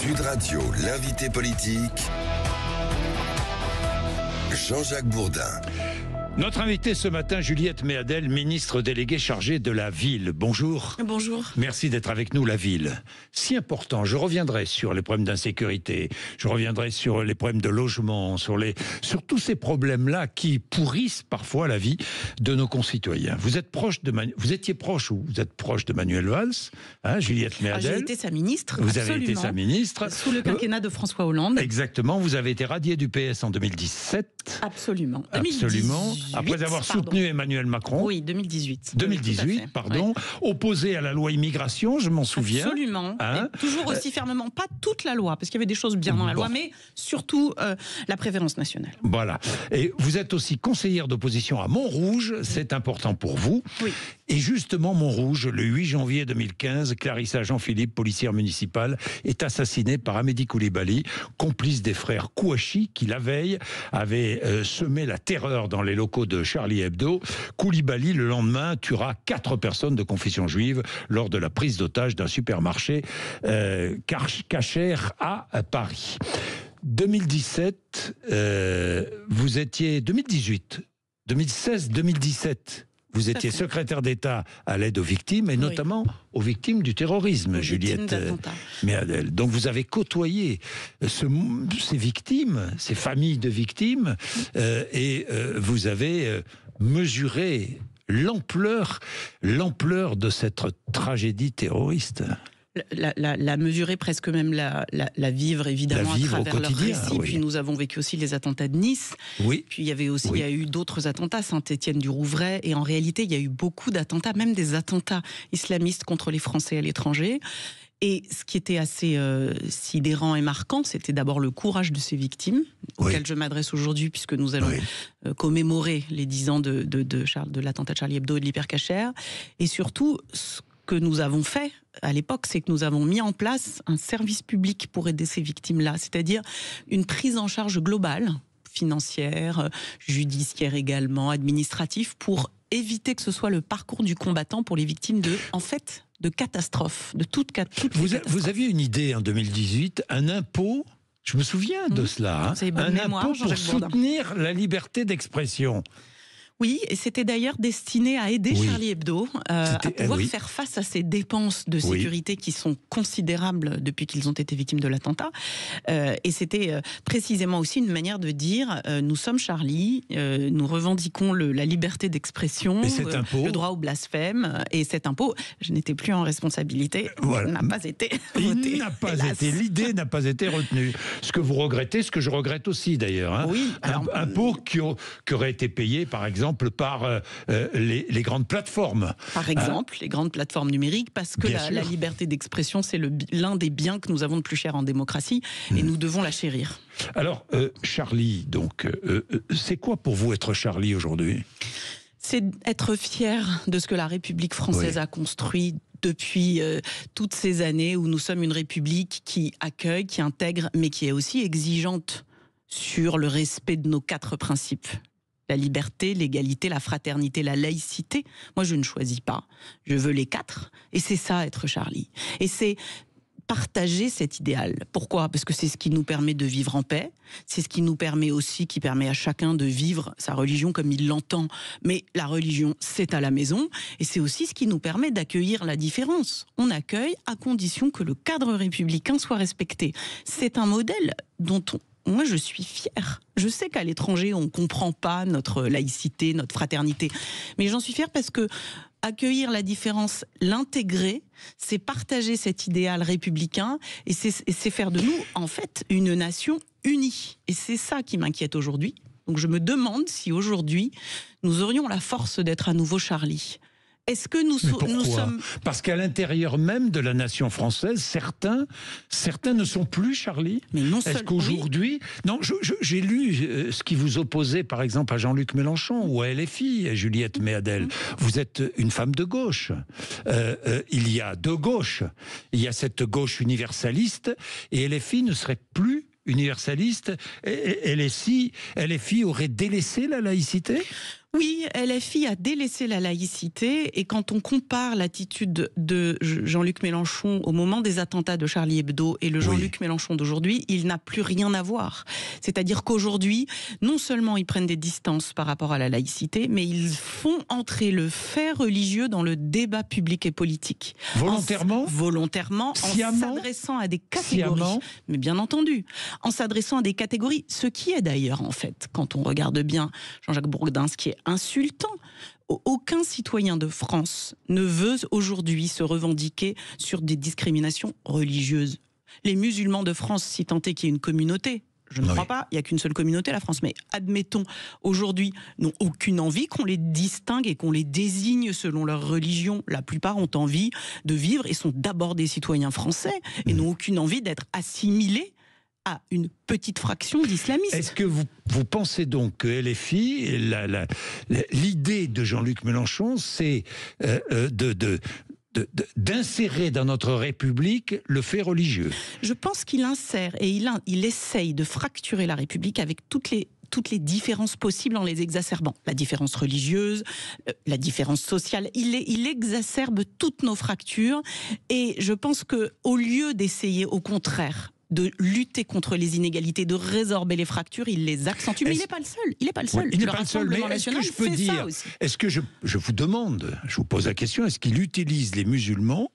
Sud Radio, l'invité politique, Jean-Jacques Bourdin. Notre invitée ce matin, Juliette Méadel, ministre déléguée chargée de la ville. Bonjour. Bonjour. Merci d'être avec nous, la ville. Si important, je reviendrai sur les problèmes d'insécurité, je reviendrai sur les problèmes de logement, sur tous ces problèmes-là qui pourrissent parfois la vie de nos concitoyens. Vous étiez proche de Manuel Valls, hein, Juliette Méadel. J'ai été sa ministre. Vous avez été sa ministre. Sous le quinquennat de François Hollande. Exactement. Vous avez été radié du PS en 2017. Absolument. Absolument. Après avoir soutenu Emmanuel Macron. Oui, 2020. 2018, pardon. Oui. Opposé à la loi immigration, je m'en souviens. Absolument. Hein, toujours aussi fermement, pas toute la loi, parce qu'il y avait des choses bien dans la loi, mais surtout la préférence nationale. Voilà. Et vous êtes aussi conseillère d'opposition à Montrouge, c'est important pour vous. Oui. Et justement, Montrouge, le 8 janvier 2015, Clarissa Jean-Philippe, policière municipale, est assassinée par Amédi Koulibaly, complice des frères Kouachi, qui la veille avaient semé la terreur dans les locaux de Charlie Hebdo. Koulibaly, le lendemain, tuera 4 personnes de confession juive lors de la prise d'otage d'un supermarché Kasher à Paris. 2017, vous étiez 2016-2017. Vous étiez secrétaire d'État à l'aide aux victimes, et notamment aux victimes du terrorisme, Juliette Méadel. Donc vous avez côtoyé ces victimes, ces familles de victimes, et vous avez mesuré l'ampleur de cette tragédie terroriste. La mesurer, presque même la vivre évidemment à travers leur récit. Oui. Puis nous avons vécu aussi les attentats de Nice. Oui. Puis il y a eu d'autres attentats, Saint-Étienne-du-Rouvray. Et en réalité, il y a eu beaucoup d'attentats, même des attentats islamistes contre les Français à l'étranger. Et ce qui était assez sidérant et marquant, c'était d'abord le courage de ces victimes, auxquelles je m'adresse aujourd'hui, puisque nous allons commémorer les 10 ans de l'attentat de Charlie Hebdo et de l'hypercacher. Et surtout, ce que nous avons fait à l'époque, c'est que nous avons mis en place un service public pour aider ces victimes-là, c'est-à-dire une prise en charge globale, financière, judiciaire également, administrative, pour éviter que ce soit le parcours du combattant pour les victimes de catastrophes, de toutes catastrophes. Vous aviez une idée en 2018, un impôt, je me souviens de cela, un impôt pour soutenir la liberté d'expression. Oui, et c'était d'ailleurs destiné à aider Charlie Hebdo à pouvoir faire face à ces dépenses de sécurité qui sont considérables depuis qu'ils ont été victimes de l'attentat. Et c'était précisément aussi une manière de dire nous sommes Charlie, nous revendiquons la liberté d'expression, le droit au blasphème. Et cet impôt, je n'étais plus en responsabilité, n'a pas été voté. L'idée n'a pas été retenue. Ce que vous regrettez, ce que je regrette aussi d'ailleurs. Hein. Oui, un impôt qui aurait été payé, par exemple, par les grandes plateformes. Par exemple, les grandes plateformes numériques, parce que la liberté d'expression, c'est l'un des biens que nous avons de plus cher en démocratie, et nous devons la chérir. Alors, Charlie, donc, c'est quoi pour vous être Charlie aujourd'hui ? C'est être fier de ce que la République française a construit depuis toutes ces années où nous sommes une République qui accueille, qui intègre, mais qui est aussi exigeante sur le respect de nos 4 principes. La liberté, l'égalité, la fraternité, la laïcité. Moi, je ne choisis pas. Je veux les 4. Et c'est ça, être Charlie. Et c'est partager cet idéal. Pourquoi ? Parce que c'est ce qui nous permet de vivre en paix. C'est ce qui nous permet aussi, qui permet à chacun de vivre sa religion comme il l'entend. Mais la religion, c'est à la maison. Et c'est aussi ce qui nous permet d'accueillir la différence. On accueille à condition que le cadre républicain soit respecté. C'est un modèle dont moi, je suis fière. Je sais qu'à l'étranger, on ne comprend pas notre laïcité, notre fraternité. Mais j'en suis fière parce que accueillir la différence, l'intégrer, c'est partager cet idéal républicain et c'est faire de nous, en fait, une nation unie. Et c'est ça qui m'inquiète aujourd'hui. Donc je me demande si aujourd'hui, nous aurions la force d'être à nouveau Charlie. Est-nous sommes... Parce qu'à l'intérieur même de la nation française, certains ne sont plus Charlie. Mais non Est-ce qu'aujourd'hui... Non, j'ai lu ce qui vous opposait, par exemple, à Jean-Luc Mélenchon ou à LFI, Juliette Méadel. Vous êtes une femme de gauche. Il y a 2 gauches. Il y a cette gauche universaliste, et LFI ne serait plus universaliste. LFI aurait délaissé la laïcité ? Oui, LFI a délaissé la laïcité et quand on compare l'attitude de Jean-Luc Mélenchon au moment des attentats de Charlie Hebdo et le Jean-Luc Mélenchon d'aujourd'hui, il n'a plus rien à voir. C'est-à-dire qu'aujourd'hui, non seulement ils prennent des distances par rapport à la laïcité, mais ils font entrer le fait religieux dans le débat public et politique. Volontairement ? Volontairement, Sciemment ? en s'adressant à des catégories. Sciemment ? Mais bien entendu, en s'adressant à des catégories, ce qui est d'ailleurs en fait, quand on regarde bien Jean-Jacques Bourdin, ce qui est insultant. Aucun citoyen de France ne veut aujourd'hui se revendiquer sur des discriminations religieuses. Les musulmans de France, si tant est qu'il y ait une communauté, je ne crois pas, il n'y a qu'une seule communauté, la France, mais admettons, aujourd'hui, n'ont aucune envie qu'on les distingue et qu'on les désigne selon leur religion. La plupart ont envie de vivre et sont d'abord des citoyens français et n'ont aucune envie d'être assimilés à une petite fraction d'islamistes. Est-ce que vous pensez donc que LFI, l'idée de Jean-Luc Mélenchon, c'est d'insérer dans notre République le fait religieux? Je pense qu'il insère et il essaye de fracturer la République avec toutes les différences possibles en les exacerbant. La différence religieuse, la différence sociale, il exacerbe toutes nos fractures et je pense qu'au lieu d'essayer au contraire de lutter contre les inégalités, de résorber les fractures, il les accentue. Mais il n'est pas le seul. Il n'est pas le seul. Oui, il n'est pas le seul. Mais est-ce que je peux dire, est-ce que je vous demande, je vous pose la question, est-ce qu'il utilise les musulmans?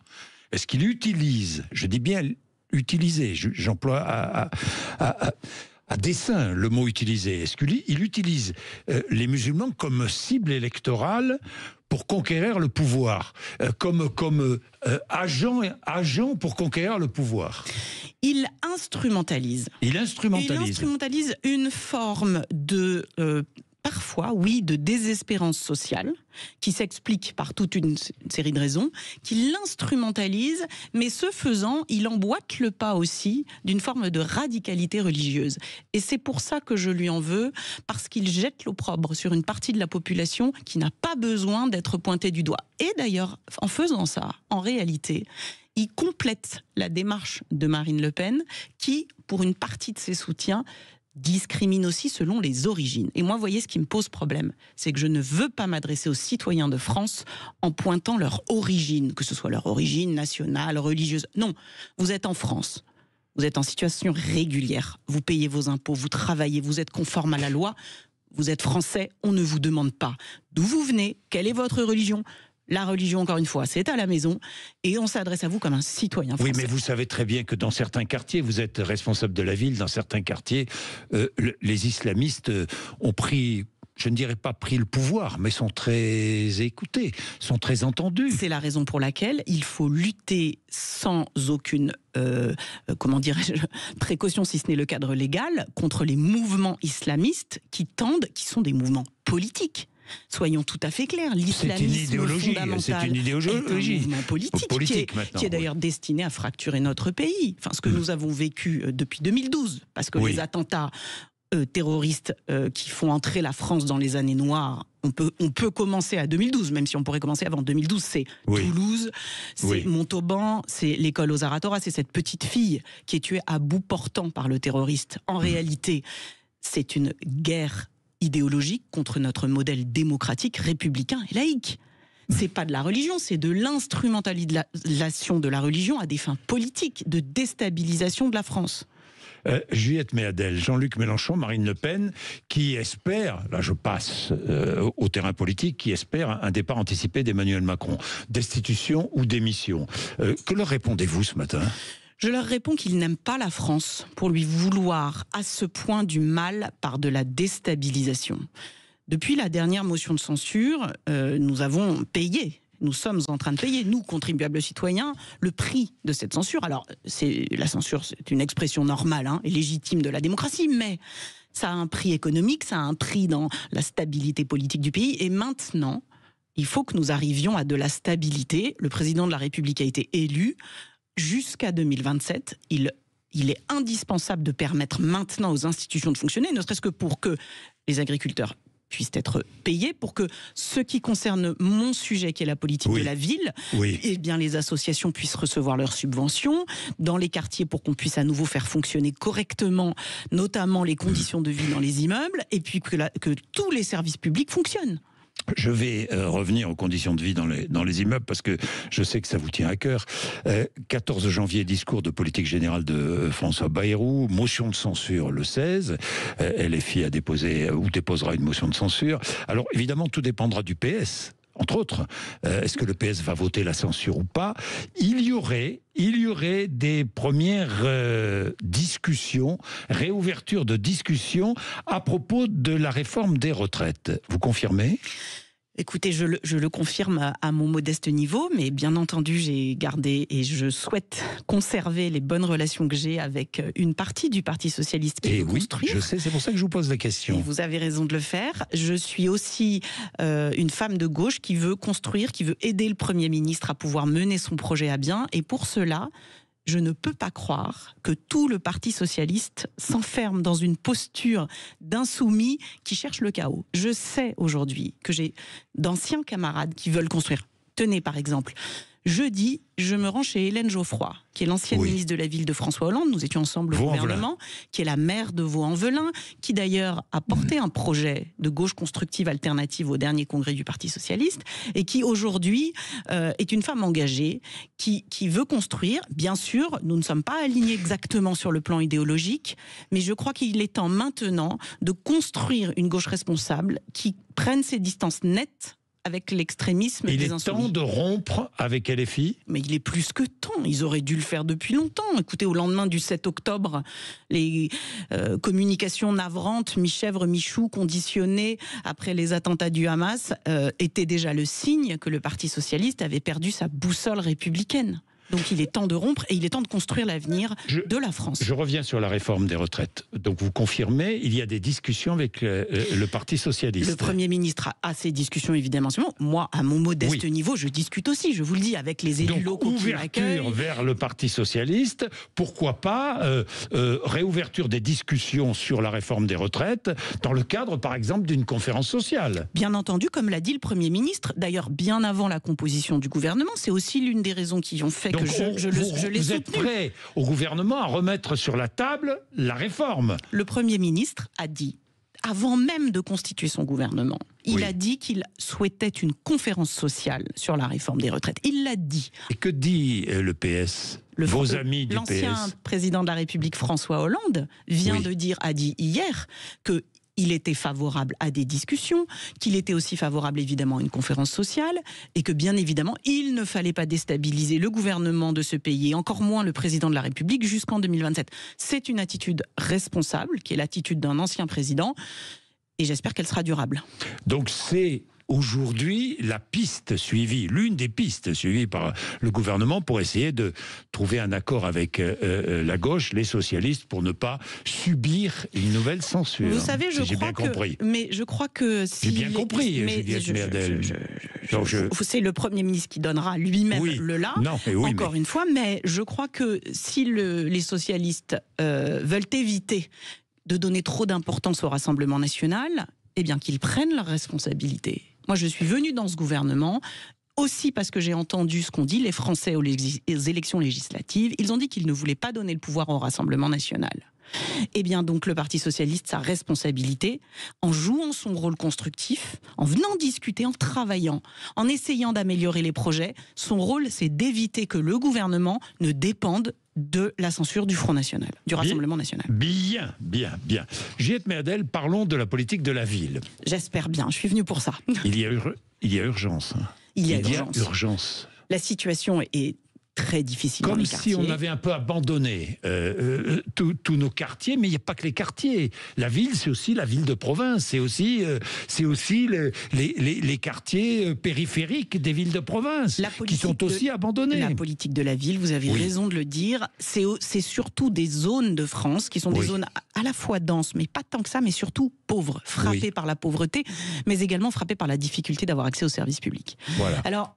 Est-ce qu'il utilise, je dis bien utiliser, j'emploie à dessein le mot utilisé. Est-ce qu'il utilise les musulmans comme cible électorale pour conquérir le pouvoir, comme agent pour conquérir le pouvoir? Il instrumentalise. Il instrumentalise une forme de parfois, oui, de désespérance sociale, qui s'explique par toute une série de raisons, qui l'instrumentalise, mais ce faisant, il emboîte le pas aussi d'une forme de radicalité religieuse. Et c'est pour ça que je lui en veux, parce qu'il jette l'opprobre sur une partie de la population qui n'a pas besoin d'être pointée du doigt. Et d'ailleurs, en faisant ça, en réalité, il complète la démarche de Marine Le Pen, qui, pour une partie de ses soutiens, discrimine aussi selon les origines. Et moi, vous voyez, ce qui me pose problème, c'est que je ne veux pas m'adresser aux citoyens de France en pointant leur origine, que ce soit leur origine nationale, religieuse. Non, vous êtes en France, vous êtes en situation régulière, vous payez vos impôts, vous travaillez, vous êtes conforme à la loi, vous êtes français, on ne vous demande pas d'où vous venez, quelle est votre religion. La religion, encore une fois, c'est à la maison et on s'adresse à vous comme un citoyen français. Oui, mais vous savez très bien que dans certains quartiers, vous êtes responsable de la ville, dans certains quartiers, les islamistes ont pris, je ne dirais pas pris le pouvoir, mais sont très écoutés, sont très entendus. C'est la raison pour laquelle il faut lutter sans aucune précaution, si ce n'est le cadre légal, contre les mouvements islamistes qui sont des mouvements politiques. Soyons tout à fait clairs, l'islamisme fondamental est un mouvement politique qui est d'ailleurs destiné à fracturer notre pays. Enfin, ce que nous avons vécu depuis 2012, parce que les attentats terroristes qui font entrer la France dans les années noires, on peut commencer à 2012, même si on pourrait commencer avant 2012, c'est Toulouse, c'est Montauban, c'est l'école aux Aratora, c'est cette petite fille qui est tuée à bout portant par le terroriste. En réalité, c'est une guerre idéologique contre notre modèle démocratique, républicain et laïque. C'est pas de la religion, c'est de l'instrumentalisation de la religion à des fins politiques, de déstabilisation de la France. Juliette Méadel, Jean-Luc Mélenchon, Marine Le Pen, qui espèrent, là je passe au terrain politique, qui espèrent un départ anticipé d'Emmanuel Macron, destitution ou démission. Que leur répondez-vous ce matin ? Je leur réponds qu'ils n'aiment pas la France pour lui vouloir à ce point du mal par de la déstabilisation. Depuis la dernière motion de censure, nous avons payé. Nous sommes en train de payer, nous, contribuables citoyens, le prix de cette censure. Alors, la censure, c'est une expression normale et légitime de la démocratie, mais ça a un prix économique, ça a un prix dans la stabilité politique du pays. Et maintenant, il faut que nous arrivions à de la stabilité. Le président de la République a été élu. Jusqu'à 2027, il est indispensable de permettre maintenant aux institutions de fonctionner, ne serait-ce que pour que les agriculteurs puissent être payés pour que ce qui concerne mon sujet, qui est la politique de la ville, eh bien les associations puissent recevoir leurs subventions dans les quartiers pour qu'on puisse à nouveau faire fonctionner correctement, notamment les conditions de vie dans les immeubles, et puis que tous les services publics fonctionnent. Je vais revenir aux conditions de vie dans les immeubles parce que je sais que ça vous tient à cœur. 14 janvier, discours de politique générale de François Bayrou, motion de censure le 16. LFI a déposé ou déposera une motion de censure. Alors évidemment, tout dépendra du PS. Entre autres, est-ce que le PS va voter la censure ou pas? Il y aurait des premières discussions, réouverture de discussions à propos de la réforme des retraites. Vous confirmez ? Écoutez, je le confirme à mon modeste niveau, mais bien entendu, j'ai gardé et je souhaite conserver les bonnes relations que j'ai avec une partie du Parti socialiste qui veut construire. Je sais, c'est pour ça que je vous pose la question. Et vous avez raison de le faire. Je suis aussi une femme de gauche qui veut construire, qui veut aider le Premier ministre à pouvoir mener son projet à bien. Et pour cela, je ne peux pas croire que tout le Parti socialiste s'enferme dans une posture d'insoumis qui cherche le chaos. Je sais aujourd'hui que j'ai d'anciens camarades qui veulent construire. Tenez par exemple, jeudi, je me rends chez Hélène Geoffroy, qui est l'ancienne ministre de la ville de François Hollande. Nous étions ensemble au gouvernement, qui est la maire de Vaux-en-Velin, qui d'ailleurs a porté un projet de gauche constructive alternative au dernier congrès du Parti socialiste, et qui aujourd'hui est une femme engagée, qui veut construire. Bien sûr, nous ne sommes pas alignés exactement sur le plan idéologique, mais je crois qu'il est temps maintenant de construire une gauche responsable qui prenne ses distances nettes avec l'extrémisme des insoumis. Il est temps de rompre avec LFI ? Mais il est plus que temps. Ils auraient dû le faire depuis longtemps. Écoutez, au lendemain du 7 octobre, les communications navrantes, mi-chèvre, mi-chou, conditionnées après les attentats du Hamas, étaient déjà le signe que le Parti socialiste avait perdu sa boussole républicaine. Donc il est temps de rompre et il est temps de construire l'avenir de la France. Je reviens sur la réforme des retraites. Donc vous confirmez, il y a des discussions avec le Parti socialiste. Le Premier ministre a ces discussions évidemment. Moi, à mon modeste niveau, je discute aussi, je vous le dis, avec les élus locaux qui m'accueillent. Ouverture vers le Parti socialiste, pourquoi pas réouverture des discussions sur la réforme des retraites dans le cadre, par exemple, d'une conférence sociale. Bien entendu, comme l'a dit le Premier ministre, d'ailleurs bien avant la composition du gouvernement, c'est aussi l'une des raisons qui ont fait que je l'ai soutenu. Vous êtes prêt au gouvernement à remettre sur la table la réforme? Le Premier ministre a dit, avant même de constituer son gouvernement, il a dit qu'il souhaitait une conférence sociale sur la réforme des retraites. Il l'a dit. Et que dit le PS? Vos amis du PS? L'ancien président de la République, François Hollande, a dit hier que il était favorable à des discussions, qu'il était aussi favorable évidemment à une conférence sociale, et que bien évidemment, il ne fallait pas déstabiliser le gouvernement de ce pays, et encore moins le président de la République, jusqu'en 2027. C'est une attitude responsable, qui est l'attitude d'un ancien président, et j'espère qu'elle sera durable. Donc c'est aujourd'hui la piste suivie, l'une des pistes suivies par le gouvernement pour essayer de trouver un accord avec la gauche, les socialistes, pour ne pas subir une nouvelle censure. Vous savez, j'ai bien compris. Mais je crois que si... J'ai bien compris, Juliette Méadel. C'est le Premier ministre qui donnera lui-même le là, encore une fois, mais je crois que si les socialistes veulent éviter de donner trop d'importance au Rassemblement national, eh bien qu'ils prennent leurs responsabilités. Moi, je suis venue dans ce gouvernement aussi parce que j'ai entendu ce qu'ont dit les Français aux élections législatives. Ils ont dit qu'ils ne voulaient pas donner le pouvoir au Rassemblement national. Eh bien donc le Parti socialiste, sa responsabilité, en jouant son rôle constructif, en venant discuter, en travaillant, en essayant d'améliorer les projets, son rôle c'est d'éviter que le gouvernement ne dépende de la censure du Front National, du Rassemblement National. Bien. Juliette Méadel, parlons de la politique de la ville. J'espère bien, je suis venue pour ça. Il y a urgence. Il y a urgence. La situation est très difficile dans les quartiers. Comme si on avait un peu abandonné tous nos quartiers, mais il n'y a pas que les quartiers. La ville, c'est aussi la ville de province, c'est aussi les quartiers périphériques des villes de province qui sont aussi abandonnés. La politique de la ville, vous avez raison de le dire, c'est surtout des zones de France qui sont des zones à la fois denses, mais pas tant que ça, mais surtout pauvres, frappées par la pauvreté, mais également frappées par la difficulté d'avoir accès aux services publics. Voilà. Alors...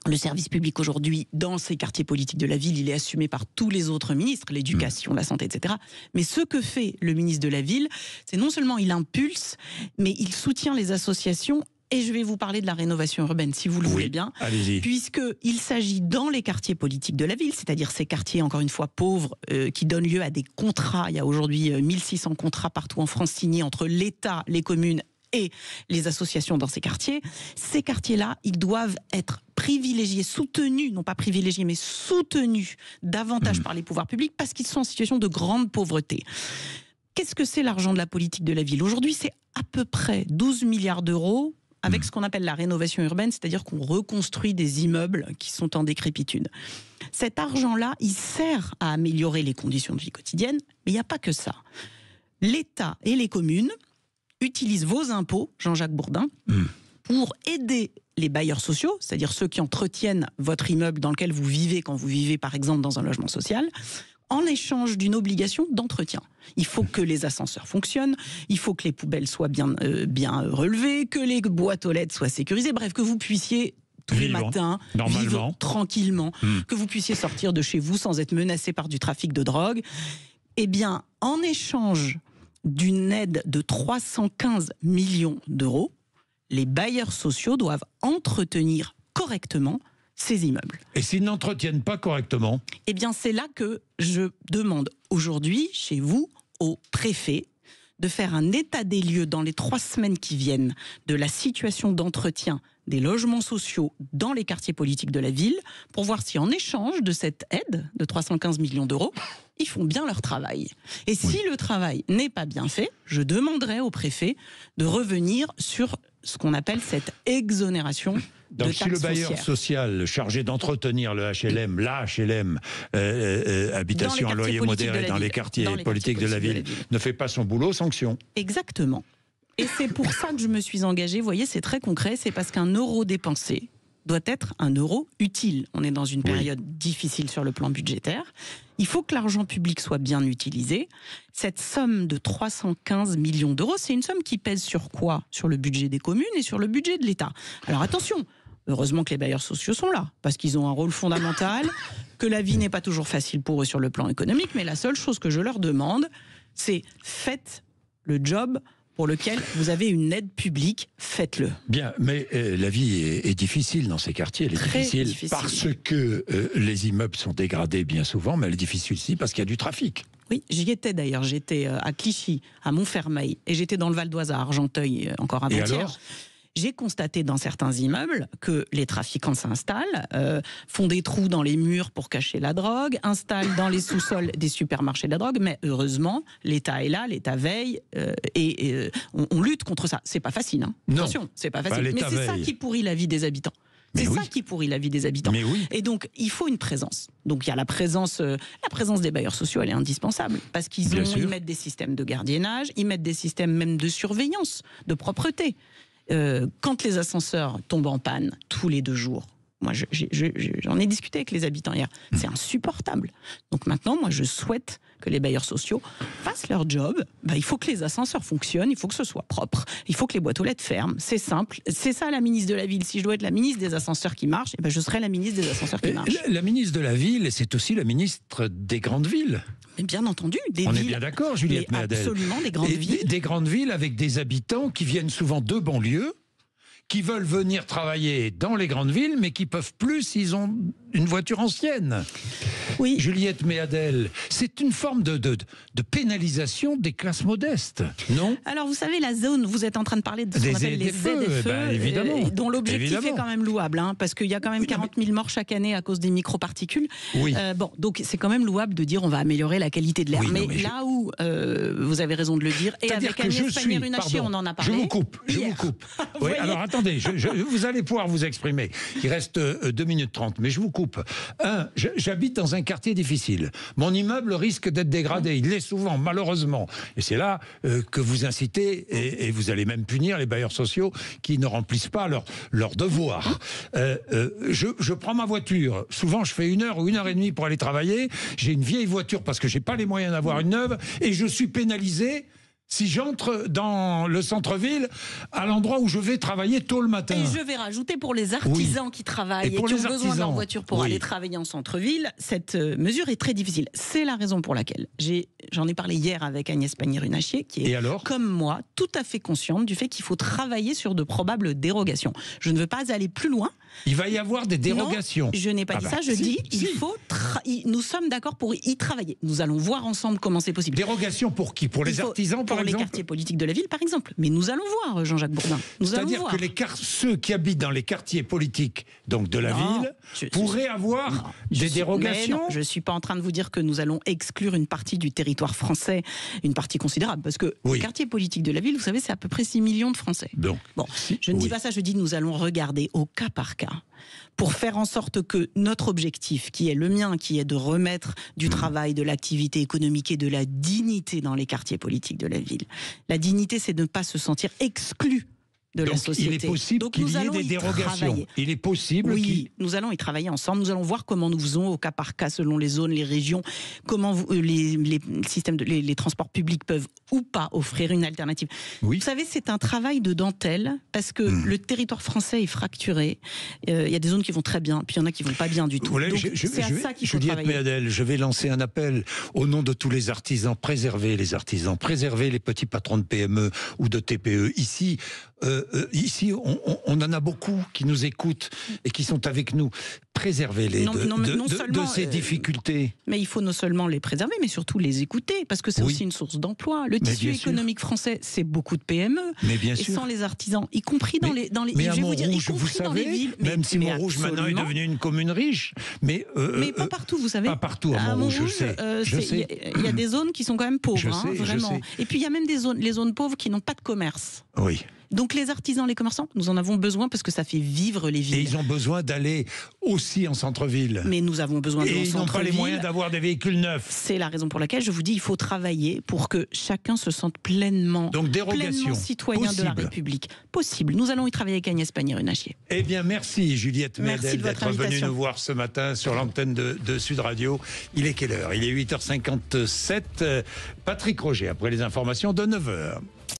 Le service public aujourd'hui, dans ces quartiers politiques de la ville, il est assumé par tous les autres ministres, l'éducation, la santé, etc. Mais ce que fait le ministre de la ville, c'est non seulement il impulse, mais il soutient les associations. Et je vais vous parler de la rénovation urbaine, si vous le voulez bien. Allez-y. Puisqu'il s'agit dans les quartiers politiques de la ville, c'est-à-dire ces quartiers, encore une fois, pauvres, qui donnent lieu à des contrats. Il y a aujourd'hui 1600 contrats partout en France signés entre l'État, les communes et les associations dans ces quartiers. Ces quartiers-là, ils doivent être privilégiés, soutenus, non pas privilégiés, mais soutenus davantage par les pouvoirs publics parce qu'ils sont en situation de grande pauvreté. Qu'est-ce que c'est l'argent de la politique de la ville? Aujourd'hui, c'est à peu près 12 milliards d'euros avec ce qu'on appelle la rénovation urbaine, c'est-à-dire qu'on reconstruit des immeubles qui sont en décrépitude. Cet argent-là, il sert à améliorer les conditions de vie quotidienne, mais il n'y a pas que ça. L'État et les communes utilisent vos impôts, Jean-Jacques Bourdin, pour aider les bailleurs sociaux, c'est-à-dire ceux qui entretiennent votre immeuble dans lequel vous vivez quand vous vivez par exemple dans un logement social, en échange d'une obligation d'entretien. Il faut que les ascenseurs fonctionnent, il faut que les poubelles soient bien relevées, que les boîtes aux lettres soient sécurisées, bref, que vous puissiez tous les matins vivre tranquillement, que vous puissiez sortir de chez vous sans être menacé par du trafic de drogue. Eh bien, en échange d'une aide de 315 millions d'euros, les bailleurs sociaux doivent entretenir correctement ces immeubles. Et s'ils n'entretiennent pas correctement? Eh bien, c'est là que je demande aujourd'hui, chez vous, au préfet, de faire un état des lieux dans les 3 semaines qui viennent de la situation d'entretien des logements sociaux dans les quartiers politiques de la ville, pour voir si en échange de cette aide de 315 millions d'euros, ils font bien leur travail. Et si le travail n'est pas bien fait, je demanderai au préfet de revenir sur ce qu'on appelle cette exonération de taxes si le bailleur foncières. social chargé d'entretenir le HLM, la HLM, habitation à loyer modéré dans les quartiers politiques de la ville, ne fait pas son boulot, sanction. Exactement. Et c'est pour ça que je me suis engagée. Vous voyez, c'est très concret. C'est parce qu'un euro dépensé doit être un euro utile. On est dans une période difficile sur le plan budgétaire. Il faut que l'argent public soit bien utilisé. Cette somme de 315 millions d'euros, c'est une somme qui pèse sur quoi? Sur le budget des communes et sur le budget de l'État. Alors attention, heureusement que les bailleurs sociaux sont là, parce qu'ils ont un rôle fondamental, que la vie n'est pas toujours facile pour eux sur le plan économique, mais la seule chose que je leur demande, c'est faites le job pour lequel vous avez une aide publique, faites-le. Bien, mais la vie est difficile dans ces quartiers. Elle est difficile parce que les immeubles sont dégradés bien souvent, mais elle est difficile aussi parce qu'il y a du trafic. Oui, j'y étais d'ailleurs. J'étais à Clichy, à Montfermeil, et j'étais dans le Val d'Oise, à Argenteuil, encore avant-hier. J'ai constaté dans certains immeubles que les trafiquants s'installent, font des trous dans les murs pour cacher la drogue, installent dans les sous-sols des supermarchés de la drogue, mais heureusement, l'État est là, l'État veille, et on lutte contre ça. C'est pas facile, hein. Attention, c'est pas facile. Mais c'est ça qui pourrit la vie des habitants. C'est ça qui pourrit la vie des habitants. Et donc, il faut une présence. Donc, il y a la présence des bailleurs sociaux, elle est indispensable. Parce qu'ils ils mettent des systèmes de gardiennage, ils mettent des systèmes même de surveillance, de propreté. Quand les ascenseurs tombent en panne tous les 2 jours, moi j'en ai discuté avec les habitants hier, c'est insupportable. Donc maintenant, moi je souhaite que les bailleurs sociaux fassent leur job. Il faut que les ascenseurs fonctionnent, il faut que ce soit propre, il faut que les boîtes aux lettres ferment, c'est simple. C'est ça la ministre de la Ville. Si je dois être la ministre des ascenseurs qui marchent, je serai la ministre des ascenseurs qui marchent. La ministre de la Ville, c'est aussi la ministre des grandes villes. Mais bien entendu, On est bien d'accord, Juliette Méadel. Absolument, des grandes villes. Des grandes villes avec des habitants qui viennent souvent de banlieue, qui veulent venir travailler dans les grandes villes, mais qui peuvent plus s'ils ont une voiture ancienne. Oui. Juliette Méadel, c'est une forme de pénalisation des classes modestes, non? Alors vous savez, la zone, vous êtes en train de parler de ce qu'on appelle les ZFE, dont l'objectif est quand même louable, hein, parce qu'il y a quand même 40 000 morts chaque année à cause des microparticules. Donc c'est quand même louable de dire on va améliorer la qualité de l'air. Mais là où vous avez raison de le dire, et avec Agnès Pannier-Runacher, on en a parlé. Je vous coupe. Oui, alors attendez, vous allez pouvoir vous exprimer. Il reste 2 minutes 30, mais je vous coupe. J'habite dans un quartier difficile. Mon immeuble risque d'être dégradé. Il l'est souvent, malheureusement. Et c'est là que vous incitez, et vous allez même punir les bailleurs sociaux qui ne remplissent pas leur devoir. Je prends ma voiture. Souvent, je fais 1 heure ou 1 heure et demie pour aller travailler. J'ai une vieille voiture parce que j'ai pas les moyens d'avoir une neuve, et je suis pénalisé Si j'entre dans le centre-ville, à l'endroit où je vais travailler tôt le matin. Et je vais rajouter pour les artisans qui travaillent et qui ont besoin de leur voiture pour aller travailler en centre-ville, cette mesure est très difficile. C'est la raison pour laquelle j'en ai parlé hier avec Agnès Pannier-Runacher, qui est, comme moi, tout à fait consciente du fait qu'il faut travailler sur de probables dérogations. Je ne veux pas aller plus loin. Il va y avoir des dérogations. Non, je n'ai pas dit ça, je dis nous sommes d'accord pour y travailler. Nous allons voir ensemble comment c'est possible. Dérogations pour qui? Pour les artisans, par exemple? Pour les quartiers politiques de la ville, par exemple. Mais nous allons voir, Jean-Jacques Bourdin. C'est-à-dire que ceux qui habitent dans les quartiers politiques donc de la ville pourraient avoir des dérogations. Je ne suis pas en train de vous dire que nous allons exclure une partie du territoire français, une partie considérable, parce que les quartiers politiques de la ville, vous savez, c'est à peu près 6 millions de Français. Donc, je ne dis pas ça, je dis nous allons regarder au cas par cas pour faire en sorte que notre objectif, qui est le mien, qui est de remettre du travail, de l'activité économique et de la dignité dans les quartiers politiques de la ville. La dignité, c'est de ne pas se sentir exclu de la société. Il est possible qu'il y ait des dérogations. Il est possible. Nous allons y travailler ensemble. Nous allons voir comment nous faisons au cas par cas, selon les zones, les régions, comment les systèmes, les transports publics peuvent ou pas offrir une alternative. Vous savez, c'est un travail de dentelle parce que le territoire français est fracturé. Il y a des zones qui vont très bien, puis il y en a qui vont pas bien du tout. C'est à ça qu'il faut travailler. Juliette Méadel, je vais lancer un appel au nom de tous les artisans. Préservez les artisans, préservez les petits patrons de PME ou de TPE. Ici, on en a beaucoup qui nous écoutent et qui sont avec nous. Préservez-les de ces difficultés. Mais il faut non seulement les préserver, mais surtout les écouter, parce que c'est aussi une source d'emploi. Le tissu économique français, c'est beaucoup de PME. Mais bien sûr. Et sans les artisans, y compris dans les mais à je vais vous Montrouge, dire, y compris dans les villes. Même si Montrouge maintenant est devenue une commune riche, mais pas partout, vous savez. Pas partout à Montrouge, je sais. Il y a des zones qui sont quand même pauvres, vraiment. Et puis il y a même les zones pauvres qui n'ont pas de commerce. Oui. Donc les artisans, les commerçants, nous en avons besoin parce que ça fait vivre les villes. Et ils ont besoin d'aller aussi en centre-ville. Mais nous avons besoin de centre-ville. Et ils n'ont pas les moyens d'avoir des véhicules neufs. C'est la raison pour laquelle je vous dis il faut travailler pour que chacun se sente pleinement citoyen de la République. Possible. Nous allons y travailler avec Agnès Pannier-Runacher. Eh bien, merci Juliette Méadel d'être venue nous voir ce matin sur l'antenne de Sud Radio. Il est quelle heure? Il est 8h57. Patrick Roger, après les informations de 9h.